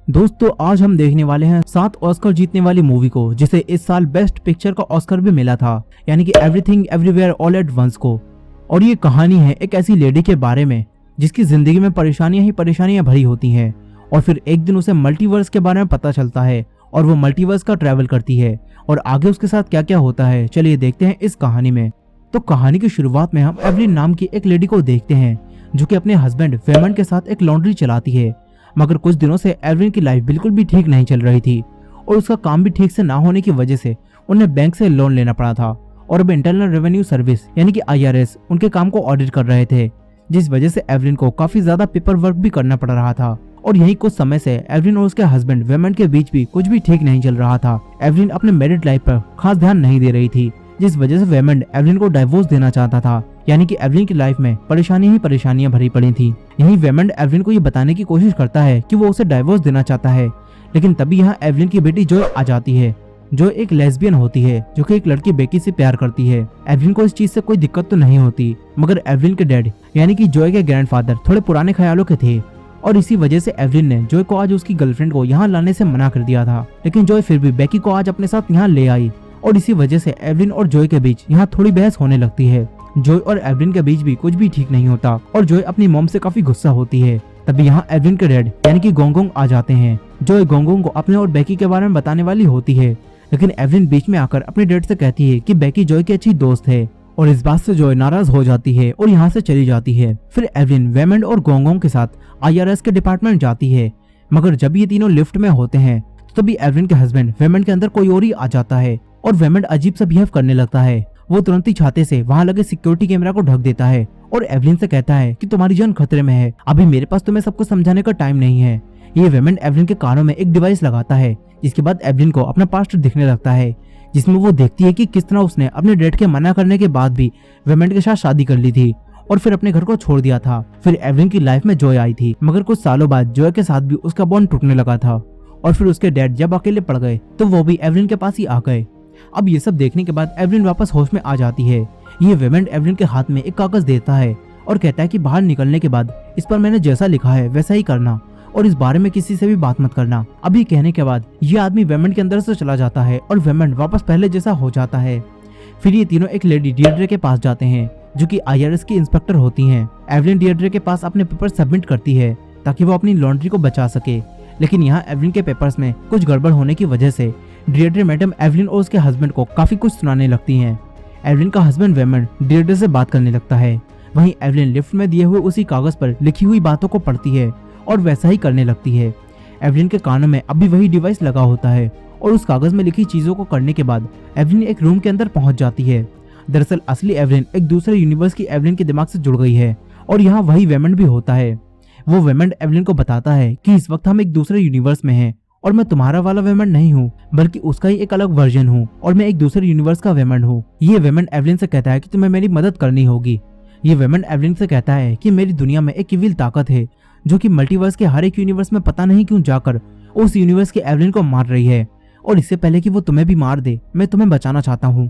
दोस्तों आज हम देखने वाले हैं 7 ऑस्कर जीतने वाली मूवी को, जिसे इस साल बेस्ट पिक्चर का ऑस्कर भी मिला था, यानी कि everything everywhere all at once को। और ये कहानी है एक ऐसी लेडी के बारे में जिसकी जिंदगी में परेशानियां ही परेशानियां भरी होती हैं, और फिर एक दिन उसे मल्टीवर्स के बारे में पता चलता है और वो मल्टीवर्स का ट्रैवल करती है। और आगे उसके साथ क्या क्या होता है, चलिए देखते हैं इस कहानी में। तो कहानी की शुरुआत में हम एवलिन नाम की एक लेडी को देखते हैं जो कि अपने हस्बैंड वेमन के साथ एक लॉन्ड्री चलाती है। मगर कुछ दिनों से एवलिन की लाइफ बिल्कुल भी ठीक नहीं चल रही थी और उसका काम भी ठीक से ना होने की वजह से उन्हें बैंक से लोन लेना पड़ा था। और अब इंटरनल रेवेन्यू सर्विस यानी कि IRS उनके काम को ऑडिट कर रहे थे, जिस वजह से एवलिन को काफी ज्यादा पेपर वर्क भी करना पड़ रहा था। और यही कुछ समय से एवलिन और उसके हस्बैंड वेमन के बीच भी कुछ भी ठीक नहीं चल रहा था। एवलिन अपने मैरिड लाइफ पर खास ध्यान नहीं दे रही थी, जिस वजह से वेमन एवलिन को डाइवोर्स देना चाहता था, यानी कि एवलिन की लाइफ में परेशानी ही परेशानियां भरी पड़ी थी। यही वेमन एवलिन को ये बताने की कोशिश करता है कि वो उसे डाइवोर्स देना चाहता है, लेकिन तभी यहाँ एवलिन की बेटी जॉय आ जाती है, जो एक लेस्बियन होती है, जो कि एक लड़की बेकी से प्यार करती है। एवलिन को इस चीज से कोई दिक्कत तो नहीं होती, मगर एवलिन के डैड यानी कि जॉय के ग्रैंडफादर थोड़े पुराने ख्यालों के थे, और इसी वजह से एवलिन ने जॉय को आज उसकी गर्लफ्रेंड को यहाँ लाने से मना कर दिया था। लेकिन जॉय फिर भी बेकी को आज अपने साथ यहाँ ले आई, और इसी वजह से एवलिन और जॉय के बीच यहाँ थोड़ी बहस होने लगती है। जॉय और एवलिन के बीच भी कुछ भी ठीक नहीं होता और जॉय अपनी मॉम से काफी गुस्सा होती है। तभी यहाँ एवलिन के डैड यानी कि गोंगोंग आ जाते हैं। जॉय गोंगोंग को अपने और बेकी के बारे में बताने वाली होती है, लेकिन एवलिन बीच में आकर अपने डैड से कहती है कि बेकी जॉय की अच्छी दोस्त है, और इस बात से जॉय नाराज हो जाती है और यहाँ से चली जाती है। फिर एवलिन वेमन और गोंगोंग के साथ IRS के डिपार्टमेंट जाती है, मगर जब ये तीनों लिफ्ट में होते हैं तो तभी एवलिन के हस्बैंड वेमन के अंदर कोई और ही आ जाता है और वेमन अजीब सा बिहेव करने लगता है। वो तुरंत ही छाते से वहाँ लगे सिक्योरिटी कैमरा को ढक देता है और एवलिन से कहता है कि तुम्हारी जान खतरे में है, अभी मेरे पास तुम्हें सबको समझाने का टाइम नहीं है। ये वेमन एवलिन के कानों में एक डिवाइस लगाता है, जिसके बाद एवलिन को अपना पास्ट दिखने लगता है, जिसमें वो देखती है कि किस तरह उसने अपने डैड के मना करने के बाद भी वेमन के साथ शादी कर ली थी और फिर अपने घर को छोड़ दिया था। फिर एवलिन की लाइफ में जॉय आई थी, मगर कुछ सालों बाद जॉय के साथ भी उसका बॉन्ड टूटने लगा था, और फिर उसके डैड जब अकेले पड़ गए तो वो भी एवलिन के पास ही आ गए। अब ये सब देखने के बाद एवलिन वापस होश में आ जाती है। ये वेमन एवलिन के हाथ में एक कागज देता है और कहता है कि बाहर निकलने के बाद इस पर मैंने जैसा लिखा है वैसा ही करना, और इस बारे में किसी से भी बात मत करना। अभी कहने के बाद ये आदमी वेमन के अंदर से चला जाता है और वेमन वापस पहले जैसा हो जाता है। फिर ये तीनों एक लेडी डियड्रे के पास जाते हैं, जो कि IRS की इंस्पेक्टर होती हैं। एवलिन डियड्रे के पास अपने पेपर सबमिट करती है ताकि वो अपनी लॉन्ड्री को बचा सके, लेकिन यहाँ एवलिन के पेपर्स में कुछ गड़बड़ होने की वजह से डियड्रे मैडम एवलिन और उसके हस्बैंड को काफी कुछ सुनाने लगती हैं। एवलिन का हस्बैंड वेमन डियड्रे से बात करने लगता है। वहीं एवलिन लिफ्ट में दिए हुए उसी कागज पर लिखी हुई बातों को पढ़ती है और वैसा ही करने लगती है। एवलिन के कानों में अभी वही डिवाइस लगा होता है, और उस कागज में लिखी चीजों को करने के बाद एवलिन एक रूम के अंदर पहुंच जाती है। दरअसल असली एवलिन एक दूसरे यूनिवर्स की एवलिन के दिमाग से जुड़ गई है, और यहाँ वही वेमन भी होता है। वो वेमन एवलिन को बताता है कि इस वक्त हम एक दूसरे यूनिवर्स में हैं, और मैं तुम्हारा वाला वेमन नहीं हूँ, बल्कि उसका ही एक अलग वर्जन हूँ, और मैं एक दूसरे यूनिवर्स का वेमन हूँ। ये वेमन एवलिन से कहता है कि तुम्हें मेरी मदद करनी होगी। ये वेमन एवलिन से कहता है कि मेरी दुनिया में एक इविल ताकत है जो कि मल्टीवर्स के हर एक यूनिवर्स में पता नहीं क्यों जाकर उस यूनिवर्स के एवलिन को मार रही है, और इससे पहले कि वो तुम्हें भी मार दे मैं तुम्हें बचाना चाहता हूँ।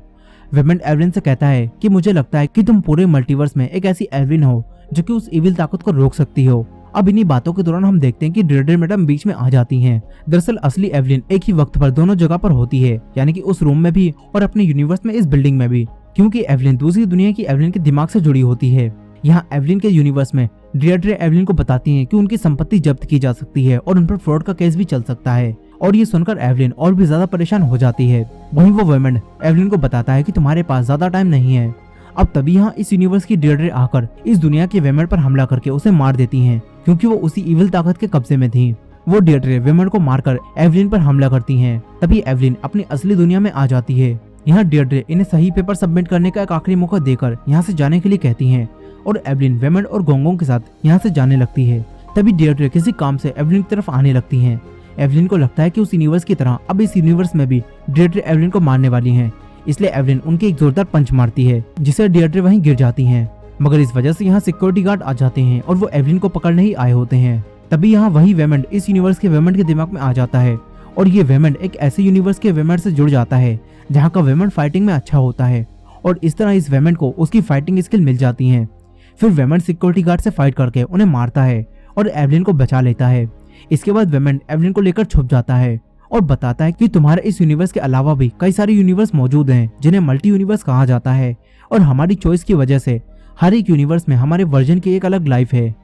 वेमन एवलिन से कहता है कि मुझे लगता है कि तुम पूरे मल्टीवर्स में एक ऐसी एवलिन हो जो कि उस इविल ताकत को रोक सकती हो। अब इन्हीं बातों के दौरान हम देखते हैं कि डियड्रे मैडम बीच में आ जाती हैं। दरअसल असली एवलिन एक ही वक्त पर दोनों जगह पर होती है, यानी कि उस रूम में भी और अपने यूनिवर्स में इस बिल्डिंग में भी, क्योंकि एवलिन दूसरी दुनिया की एवलिन के दिमाग से जुड़ी होती है। यहाँ एवलिन के यूनिवर्स में डियड्रे एवलिन को बताती हैं कि उनकी संपत्ति जब्त की जा सकती है और उन पर फ्रॉड का केस भी चल सकता है, और ये सुनकर एवलिन और भी ज्यादा परेशान हो जाती है। वहीं वो वेमन एवलिन को बताता है कि तुम्हारे पास ज्यादा टाइम नहीं है। अब तभी यहाँ इस यूनिवर्स की डियड्रे आकर इस दुनिया के वेमन पर हमला करके उसे मार देती हैं, क्योंकि वो उसी इविल ताकत के कब्जे में थी। वो डियड्रे वेमन को मारकर एवलिन पर हमला करती हैं। तभी एवलिन अपनी असली दुनिया में आ जाती है। यहाँ डियड्रे इन्हें सही पेपर सबमिट करने का एक आखिरी मौका देकर यहाँ से जाने के लिए कहती हैं, और एवलिन वेमन और गोंगोंग के साथ यहाँ से जाने लगती है। तभी डियड्रे किसी काम से एवलिन की तरफ आने लगती हैं। एवलिन को लगता है कि उस यूनिवर्स की तरह अब इस यूनिवर्स में भी डियड्रे एवलिन को मारने वाली हैं, इसलिए एवलिन उनकी एक जोरदार पंच मारती है, जिससे डियड्रे वहीं गिर जाती हैं। मगर इस वजह से यहाँ सिक्योरिटी गार्ड आ जाते हैं और वो एवलिन को पकड़ने ही आए होते हैं। तभी यहाँ वही वेमन इस यूनिवर्स के वेमन के दिमाग में आ जाता है, और ये वेमन एक ऐसे यूनिवर्स के वेमन से जुड़ जाता है जहाँ का वेमन फाइटिंग में अच्छा होता है, और इस तरह इस वेमन को उसकी फाइटिंग स्किल मिल जाती है। फिर वेमन सिक्योरिटी गार्ड से फाइट करके उन्हें मारता है और एवलिन को बचा लेता है। इसके बाद वेमेंट एवलिन को लेकर छुप जाता है और बताता है कि तुम्हारे इस यूनिवर्स के अलावा भी कई सारे यूनिवर्स मौजूद हैं जिन्हें मल्टी यूनिवर्स कहा जाता है, और हमारी चॉइस की वजह से हर एक यूनिवर्स में हमारे वर्जन की एक अलग लाइफ है।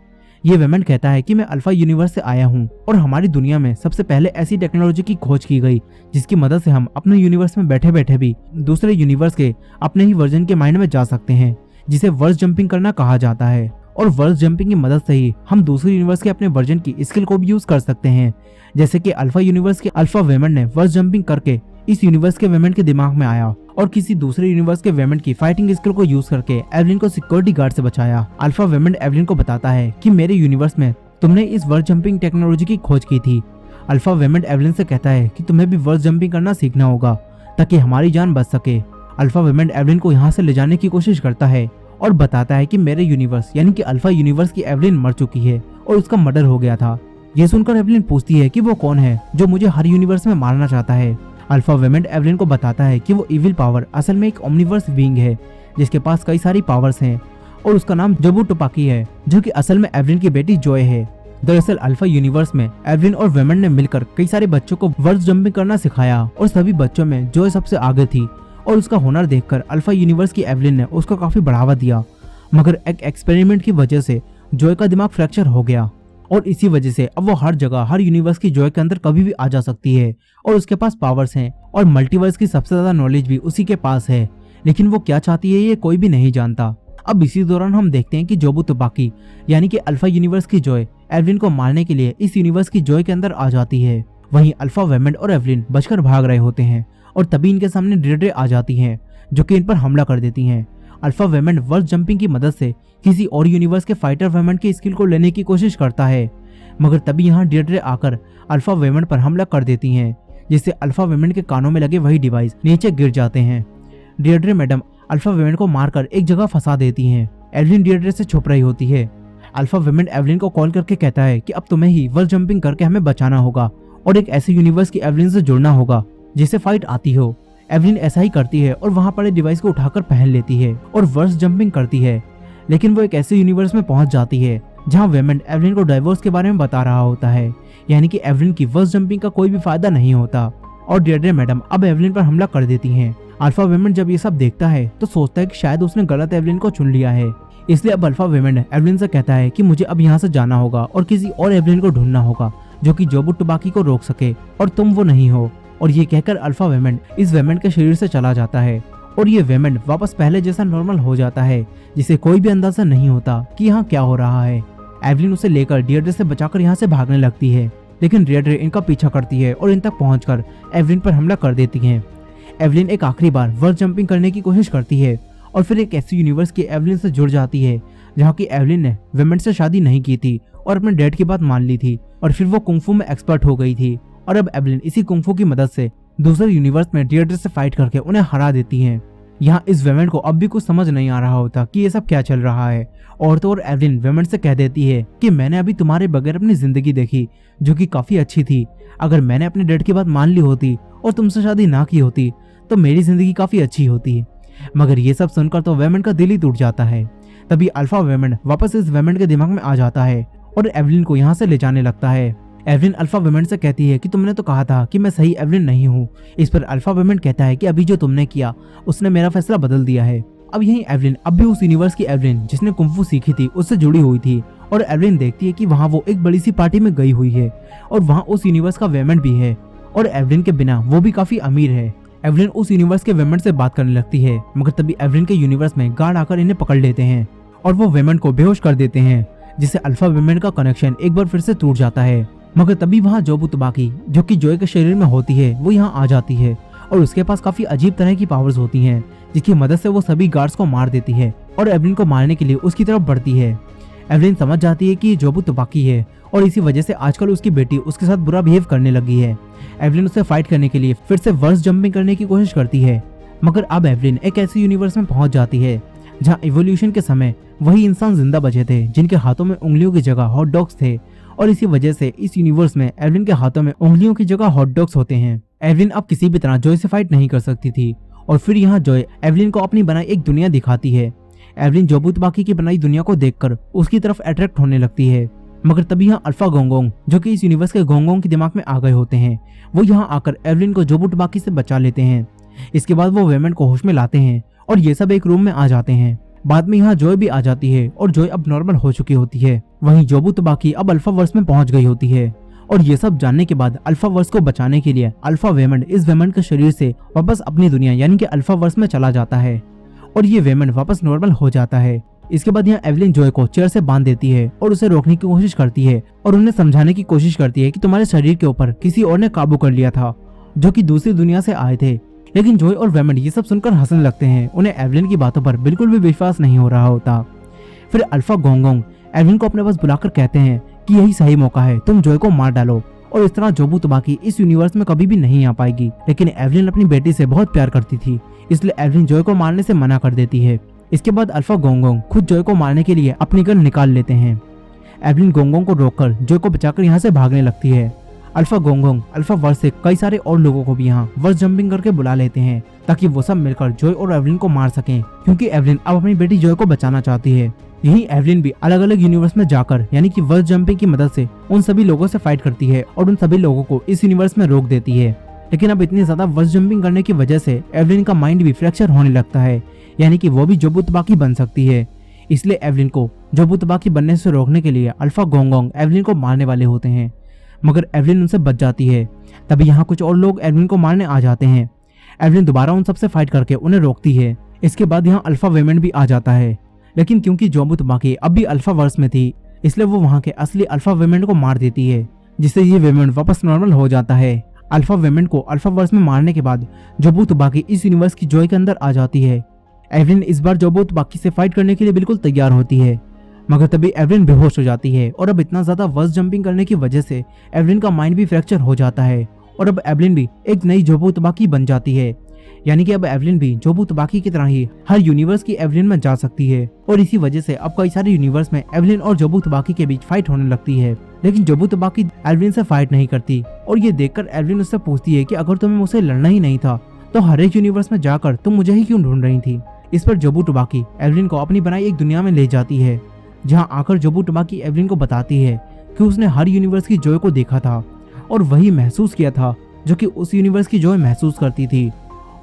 ये वेमेंट कहता है कि मैं अल्फा यूनिवर्स से आया हूँ और हमारी दुनिया में सबसे पहले ऐसी टेक्नोलॉजी की खोज की गई जिसकी मदद से हम अपने यूनिवर्स में बैठे बैठे भी दूसरे यूनिवर्स के अपने ही वर्जन के माइंड में जा सकते हैं, जिसे वर्स जंपिंग करना कहा जाता है। और वर्स जंपिंग की मदद से ही हम दूसरे यूनिवर्स के अपने वर्जन की स्किल को भी यूज कर सकते हैं। जैसे कि अल्फा यूनिवर्स के अल्फा वेमेंट ने वर्स जंपिंग करके इस यूनिवर्स के वेमेंट के दिमाग में आया और किसी दूसरे यूनिवर्स के वेमेंट की फाइटिंग स्किल को यूज करके एवलिन को सिक्योरिटी गार्ड से बचाया। अल्फा वेमेंट एवलिन को बताता है कि मेरे यूनिवर्स में तुमने इस वर्स जंपिंग टेक्नोलॉजी की खोज की थी। अल्फा वेमेंट एवलिन से कहता है कि तुम्हें भी वर्स जंपिंग करना सीखना होगा ताकि हमारी जान बच सके। अल्फा वेमेंट एवलिन को यहाँ से ले जाने की कोशिश करता है और बताता है कि मेरे यूनिवर्स यानी कि अल्फा यूनिवर्स की एवलिन मर चुकी है और उसका मर्डर हो गया था। ये सुनकर एवलिन पूछती है कि वो कौन है जो मुझे हर यूनिवर्स में मारना चाहता है। अल्फा वेमेंट एवलिन को बताता है कि वो इविल पावर असल में एक ओमनिवर्स बीइंग है जिसके पास कई सारी पावर्स हैं और उसका नाम जोबू टुपाकी है, जो कि असल में एवलिन की बेटी जॉय है। दरअसल अल्फा यूनिवर्स में एवलिन और वेमेंट ने मिलकर कई सारे बच्चों को वर्स जंपिंग करना सिखाया और सभी बच्चों में जॉय सबसे आगे थी और उसका हुनर देखकर अल्फा यूनिवर्स की एवलिन ने उसको काफी बढ़ावा दिया। मगर एक एक्सपेरिमेंट की वजह से जॉय का दिमाग फ्रैक्चर हो गया और इसी वजह से अब वो हर जगह हर यूनिवर्स की जॉय के अंदर कभी भी आ जा सकती है और उसके पास पावर्स हैं और मल्टीवर्स की सबसे ज्यादा नॉलेज भी उसी के पास है। लेकिन वो क्या चाहती है ये कोई भी नहीं जानता। अब इसी दौरान हम देखते हैं कि जोबू तुपाकी यानी कि अल्फा यूनिवर्स की जॉय एवलिन को मारने के लिए इस यूनिवर्स की जॉय के अंदर आ जाती है। वहीं अल्फा वेमेंट और एवलिन बचकर भाग रहे होते हैं और तभी इनके सामने डेड्रे आ जाती हैं जो कि इन पर हमला कर देती हैं। अल्फा वेमेंट वर्स जंपिंग की मदद से किसी और यूनिवर्स के फाइटर वेमेंट की स्किल को लेने की कोशिश करता है, मगर तभी यहाँ डेड्रे आकर अल्फा वेमेंट पर हमला कर देती हैं, जिससे अल्फा वेमेंट के कानों में लगे वही डिवाइस नीचे गिर जाते हैं। डेड्रे मैडम अल्फा वेमेंट को मारकर एक जगह फंसा देती हैं। एवलिन डेड्रे से छुप रही होती है। अल्फा वेमेंट एवलिन को कॉल करके कहता है कि अब तुम्हें ही वर्स जंपिंग करके हमें बचाना होगा और एक ऐसे यूनिवर्स की एवलिन से जुड़ना होगा जिसे फाइट आती हो। एवलिन ऐसा ही करती है और वहां पड़े डिवाइस को उठाकर पहन लेती है और वर्स जंपिंग करती है। लेकिन वो एक ऐसे यूनिवर्स में पहुंच जाती है जहां वेमेंट एवलिन को डाइवोर्स के बारे में बता रहा होता है, यानी कि एवलिन की वर्स जंपिंग का कोई भी फायदा नहीं होता और डेड्रे मैडम अब एवलिन पर हमला कर देती हैं। अल्फा वेमेंट जब ये सब देखता है तो सोचता है कि शायद उसने गलत एवलिन को चुन लिया है, इसलिए अब अल्फा वेमेंट एवलिन से कहता है कि मुझे अब यहाँ से जाना होगा और किसी और एवलिन को ढूंढना होगा जो कि जोबू टुपाकी को रोक सके और तुम वो नहीं हो। और ये कहकर अल्फा वेमेंट इस वेमेंट के शरीर से चला जाता है और ये वेमेंट वापस पहले जैसा नॉर्मल हो जाता है, जिसे कोई भी अंदाजा नहीं होता कि यहाँ क्या हो रहा है। एवलिन उसे लेकर डेड्रे से बचाकर यहाँ से भागने लगती है, लेकिन डेड्रे इनका पीछा करती है और इन तक पहुंचकर एवलिन पर हमला कर देती है। एवलिन एक आखिरी बार वर्स जंपिंग करने की कोशिश करती है और फिर एक ऐसी यूनिवर्स की एवलिन से जुड़ जाती है जहाँ की एवलिन ने वेमेंट से शादी नहीं की थी और अपने डैड की बात मान ली थी और फिर वो कुंफू में एक्सपर्ट हो गई थी और अब एवलिन इसी कुंफू की मदद से दूसरे यूनिवर्स में डेड्रे से फाइट करके उन्हें हरा देती हैं। यहाँ इस वेमेंट को अब भी कुछ समझ नहीं आ रहा होता कि ये सब क्या चल रहा है और तो और एवलिन वेमेंट से कह देती है कि मैंने अभी तुम्हारे बगैर अपनी जिंदगी देखी जो कि काफी अच्छी थी। अगर मैंने अपने डैड की बात मान ली होती और तुमसे शादी ना की होती तो मेरी जिंदगी काफी अच्छी होती। मगर ये सब सुनकर तो वेमेंट का दिल ही टूट जाता है। तभी अल्फा वेमेंट वापस इस वेमेंट के दिमाग में आ जाता है और एवलिन को यहाँ से ले जाने लगता है। एवलिन अल्फा वेमेंट से कहती है कि तुमने तो कहा था कि मैं सही एवलिन नहीं हूँ। इस पर अल्फा वेमेंट कहता है कि अभी जो तुमने किया उसने मेरा फैसला बदल दिया है। अब यही एवलिन अब भी उस यूनिवर्स की एवलिन जिसने कुंफू सीखी थी उससे जुड़ी हुई थी और एवलिन देखती है कि वहाँ वो एक बड़ी सी पार्टी में गई हुई है और वहाँ उस यूनिवर्स का वेमेंट भी है और एवलिन के बिना वो भी काफी अमीर है। एवलिन उस यूनिवर्स के वेमेंट से बात करने लगती है, मगर तभी एवलिन के यूनिवर्स में गार्ड आकर इन्हें पकड़ लेते हैं और वो वेमेंट को बेहोश कर देते हैं, जिससे अल्फा वेमेंट का कनेक्शन एक बार फिर से टूट जाता है। मगर तभी वहाँ जोबू तुपाकी जो कि जॉय के शरीर में होती है वो यहाँ आ जाती है और उसके पास काफी अजीब तरह की पावर्स होती हैं, जिसकी मदद से वो सभी गार्ड्स को मार देती है और एवलिन को मारने के लिए उसकी तरफ बढ़ती है। एवलिन समझ जाती है कि ये जोबू तुपाकी है और इसी वजह से आजकल उसकी बेटी उसके साथ बुरा बिहेव करने लगी है। एवलिन उसे फाइट करने के लिए फिर से वर्स जंपिंग करने की कोशिश करती है, मगर अब एवलिन एक ऐसी यूनिवर्स में पहुंच जाती है जहां इवोल्यूशन के समय वही इंसान जिंदा बचे थे जिनके हाथों में उंगलियों की जगह हॉट डॉग्स थे और इसी वजह से इस यूनिवर्स में एवलिन के हाथों में उंगलियों की जगह हॉट डॉग्स होते हैं। एवलिन अब किसी भी तरह जॉय से फाइट नहीं कर सकती थी और फिर यहाँ जॉय एवलिन को अपनी बनाई एक दुनिया दिखाती है। एवलिन जोबू तुपाकी की बनाई दुनिया को देखकर उसकी तरफ अट्रैक्ट होने लगती है, मगर तभी यहाँ अल्फा गोंगोंग, जो कि इस यूनिवर्स के गोंगोंग के दिमाग में आ गए होते हैं, वो यहाँ आकर एवलिन को जोबू तबाकी से बचा लेते हैं। इसके बाद वो वेमेंट को होश में लाते हैं और ये सब एक रूम में आ जाते हैं। बाद में यहाँ जॉय भी आ जाती है और जॉय अब नॉर्मल हो चुकी होती है। वहीं जोबू तबाकी अब अल्फा वर्स में पहुंच गई होती है और ये सब जानने के बाद अल्फा वर्स को बचाने के लिए अल्फा वेमेंट इस वेमेंट के शरीर से वापस अपनी दुनिया यानी कि अल्फा वर्स में चला जाता है और ये वेमेंट वापस नॉर्मल हो जाता है। इसके बाद यहाँ एवलिन जॉय को चेयर से बांध देती है और उसे रोकने की कोशिश करती है और उन्हें समझाने की कोशिश करती है कि तुम्हारे शरीर के ऊपर किसी और ने काबू कर लिया था जो कि दूसरी दुनिया से आए थे। लेकिन जॉय और वेमेंट ये सब सुनकर हंसने लगते हैं। उन्हें एवलिन की बातों पर बिल्कुल भी विश्वास नहीं हो रहा होता। फिर अल्फा गोंगोंग एवलिन को अपने पास बुलाकर कहते हैं कि यही सही मौका है, तुम जॉय को मार डालो और इस तरह जोबू तबाकी इस यूनिवर्स में कभी भी नहीं आ पाएगी। लेकिन एवलिन अपनी बेटी से बहुत प्यार करती थी, इसलिए एवलिन जॉय को मारने से मना कर देती है। इसके बाद अल्फा गोंगोंग खुद जॉय को मारने के लिए अपनी गन निकाल लेते हैं। एवलिन गोंगोंग को रोककर जॉय को बचाकर यहाँ से भागने लगती है। अल्फा गोंगोंग अल्फा वर्स से कई सारे और लोगों को भी यहाँ वर्स जंपिंग करके बुला लेते हैं ताकि वो सब मिलकर जॉय और एवलिन को मार सकें, क्योंकि एवलिन अब अपनी बेटी जॉय को बचाना चाहती है। यही एवलिन भी अलग अलग यूनिवर्स में जाकर यानी कि वर्स जंपिंग की मदद से उन सभी लोगों से फाइट करती है और उन सभी लोगों को इस यूनिवर्स में रोक देती है। लेकिन अब इतनी ज्यादा वर्स जंपिंग करने की वजह से एवलिन का माइंड भी फ्रैक्चर होने लगता है, यानी कि वो भी जोबू तबाकी बन सकती है। इसलिए एवलिन को जोबू तबाकी बनने से रोकने के लिए अल्फा गोंगोंग एवलिन को मारने वाले होते हैं, मगर एवलिन उनसे बच जाती है। तभी यहाँ कुछ और लोग एवलिन को मारने आ जाते हैं। एवलिन दोबारा उन सबसे फाइट करके उन्हें रोकती है। इसके बाद यहाँ अल्फा वेमेंट भी आ जाता है, लेकिन क्योंकि जोबू तबाकी अब भी अल्फा वर्स में थी, इसलिए वो वहाँ के असली अल्फा वेमेंट को मार देती है, जिससे ये वेमेंट वापस नॉर्मल हो जाता है। अल्फा वेमेंट को अल्फा वर्स में मारने के बाद जोबू तबाकी इस यूनिवर्स की जॉय के अंदर आ जाती है। एवलिन इस बार जोबू तबाकी से फाइट करने के लिए बिल्कुल तैयार होती है, मगर तभी एवलिन बेहोश हो जाती है और अब इतना ज्यादा वर्स जंपिंग करने की वजह से एवलिन का माइंड भी फ्रैक्चर हो जाता है और अब एवलिन भी एक नई जोबू तबाकी बन जाती है, यानी कि अब एवलिन भी जोबू तबाकी की तरह ही हर यूनिवर्स की एवलिन में जा सकती है। और इसी वजह से अब कई सारे यूनिवर्स में एवलिन और जोबू तबाकी के बीच फाइट होने लगती है। लेकिन जोबू तबाकी एवलिन से फाइट नहीं करती और ये देखकर एवलिन उससे पूछती है कि अगर तुम्हें मुझसे लड़ना ही नहीं था तो हर एक यूनिवर्स में जाकर तुम मुझे ही क्यों ढूंढ रही थी। इस पर जोबू तबाकी एवलिन को अपनी बनाई एक दुनिया में ले जाती है, जहाँ आकर जोबू तबाकी एवलिन को बताती है कि उसने हर यूनिवर्स की जॉय को देखा था और वही महसूस किया था जो कि उस यूनिवर्स की जॉय महसूस करती थी।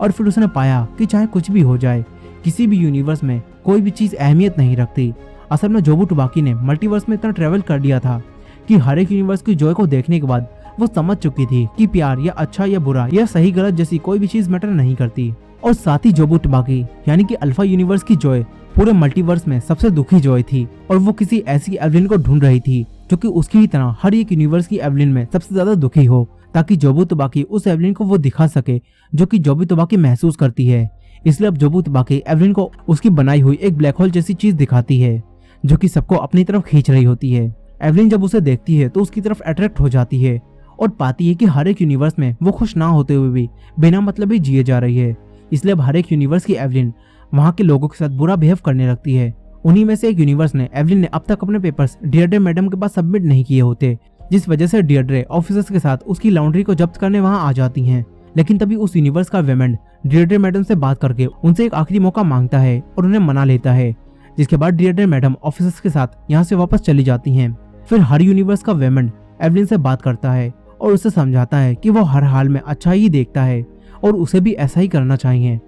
और फिर उसने पाया कि चाहे कुछ भी हो जाए, किसी भी यूनिवर्स में कोई भी चीज अहमियत नहीं रखती। असल में जोबू तबाकी ने मल्टीवर्स में इतना ट्रेवल कर लिया था कि हर एक यूनिवर्स की जॉय को देखने के बाद वो समझ चुकी थी कि प्यार या अच्छा या बुरा या सही गलत जैसी कोई भी चीज मैटर नहीं करती। और साथ ही जोबू तबाकी यानी कि अल्फा यूनिवर्स की जॉय पूरे मल्टीवर्स में सबसे दुखी जॉय थी और वो किसी ऐसी एवलिन को ढूंढ रही थी जो कि उसकी ही तरह हर एक यूनिवर्स की एवलिन में सबसे ज्यादा दुखी हो, ताकि जोबू तबाकी उस एवलिन को वो दिखा सके जो कि जोबू तबाकी महसूस करती है। इसलिए अब जोबू तबाकी एवलिन को उसकी बनाई हुई एक ब्लैक होल जैसी चीज दिखाती है जो कि सबको अपनी तरफ खींच रही होती है। एवलिन जब उसे देखती है तो उसकी तरफ अट्रैक्ट हो जाती है और पाती है कि हर एक यूनिवर्स में वो खुश ना होते हुए भी बिना मतलब ही जिए जा रही है। इसलिए अब हर एक यूनिवर्स की एवलिन वहाँ के लोगों के साथ बुरा बिहेव करने लगती है। उन्हीं में से एक यूनिवर्स ने एवलिन ने अब तक अपने पेपर्स डियरड्रे मैडम के पास सबमिट नहीं किए होते, जिस वजह से डियरड्रे ऑफिसर्स के साथ उसकी लॉन्ड्री को जब्त करने वहाँ आ जाती हैं। लेकिन तभी उस यूनिवर्स का वेमेंट डियरड्रे मैडम से बात करके उनसे एक आखिरी मौका मांगता है और उन्हें मना लेता है, जिसके बाद डियरड्रे मैडम ऑफिसर्स के साथ यहाँ से वापस चली जाती हैं। फिर हर यूनिवर्स का वेमेंट एवलिन से बात करता है और उसे समझाता है कि वो हर हाल में अच्छा ही देखता है और उसे भी ऐसा ही करना चाहिए।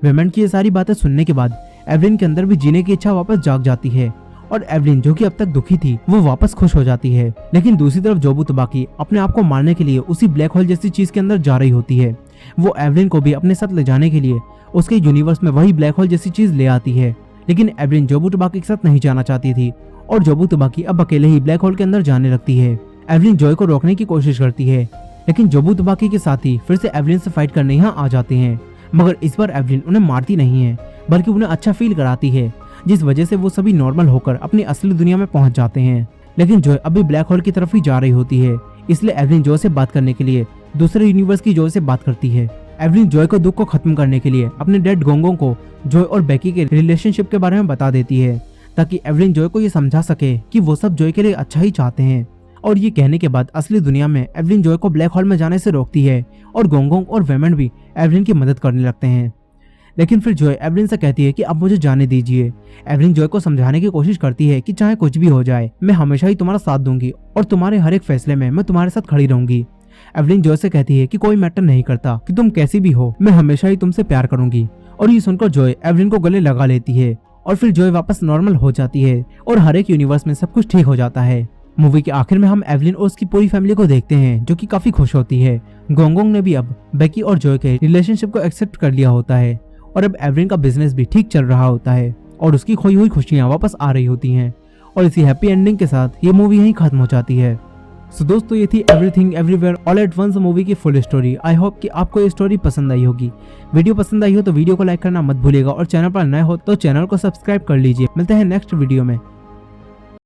वेमेंट की ये सारी बातें सुनने के बाद एवलिन के अंदर भी जीने की इच्छा वापस जाग जाती है और एवलिन जो कि अब तक दुखी थी वो वापस खुश हो जाती है। लेकिन दूसरी तरफ जोबू तबाकी अपने आप को मारने के लिए उसी ब्लैक होल जैसी चीज के अंदर जा रही होती है। वो एवलिन को भी अपने साथ ले जाने के लिए उसके यूनिवर्स में वही ब्लैक होल जैसी चीज ले आती है। लेकिन एवलिन जोबू तबाकी के साथ नहीं जाना चाहती थी और जोबू तबाकी अब अकेले ही ब्लैक होल के अंदर जाने लगती है। एवलिन जॉय को रोकने की कोशिश करती है, लेकिन जोबू तबाकी के साथी फिर से एवलिन से फाइट करने यहाँ आ जाते हैं, मगर इस बार एवलिन उन्हें मारती नहीं है बल्कि उन्हें अच्छा फील कराती है, जिस वजह से वो सभी नॉर्मल होकर अपनी असली दुनिया में पहुंच जाते हैं। लेकिन जॉय अभी ब्लैक होल की तरफ ही जा रही होती है, इसलिए एवलिन जॉय से बात करने के लिए दूसरे यूनिवर्स की जॉय से बात करती है। एवलिन जॉय को दुख को खत्म करने के लिए अपने डेड गोंगोंग को जॉय और बेकी के रिलेशनशिप के बारे में बता देती है, ताकि एवलिन जॉय को ये समझा सके कि वो सब जॉय के लिए अच्छा ही चाहते हैं। और ये कहने के बाद असली दुनिया में एवलिन जॉय को ब्लैक होल में जाने से रोकती है और गोंगोंग और वेमेंट भी एवलिन की मदद करने लगते हैं। लेकिन फिर जॉय एवलिन से कहती है कि अब मुझे जाने दीजिए। एवलिन जॉय को समझाने की कोशिश करती है कि चाहे कुछ भी हो जाए, मैं हमेशा ही तुम्हारा साथ दूंगी और तुम्हारे हर एक फैसले में मैं तुम्हारे साथ खड़ी रहूंगी। एवलिन जॉय से कहती है कि कोई मैटर नहीं करता कि तुम कैसी भी हो, मैं हमेशा ही तुमसे प्यार करूंगी। और ये सुनकर जॉय एवलिन को गले लगा लेती है और फिर जॉय वापस नॉर्मल हो जाती है और हर एक यूनिवर्स में सब कुछ ठीक हो जाता है। मूवी के आखिर में हम एवलिन और उसकी पूरी फैमिली को देखते हैं जो कि काफी खुश होती है। गोंगोंग ने भी अब बेकी और जॉय के रिलेशनशिप को एक्सेप्ट कर लिया होता है और अब एवलिन का बिजनेस भी ठीक चल रहा होता है और उसकी खोई हुई खुशियां वापस आ रही होती हैं। और इसी हैप्पी एंडिंग के साथ ये मूवी यहीं खत्म हो जाती है। सो दोस्तों, ये थी everything everywhere all at once movie की फुल स्टोरी। आई होप कि आपको ये स्टोरी पसंद आई होगी। वीडियो पसंद आई हो तो वीडियो को लाइक करना मत भूलिएगा और चैनल पर नए हो तो चैनल को सब्सक्राइब कर लीजिए। मिलते हैं नेक्स्ट वीडियो में।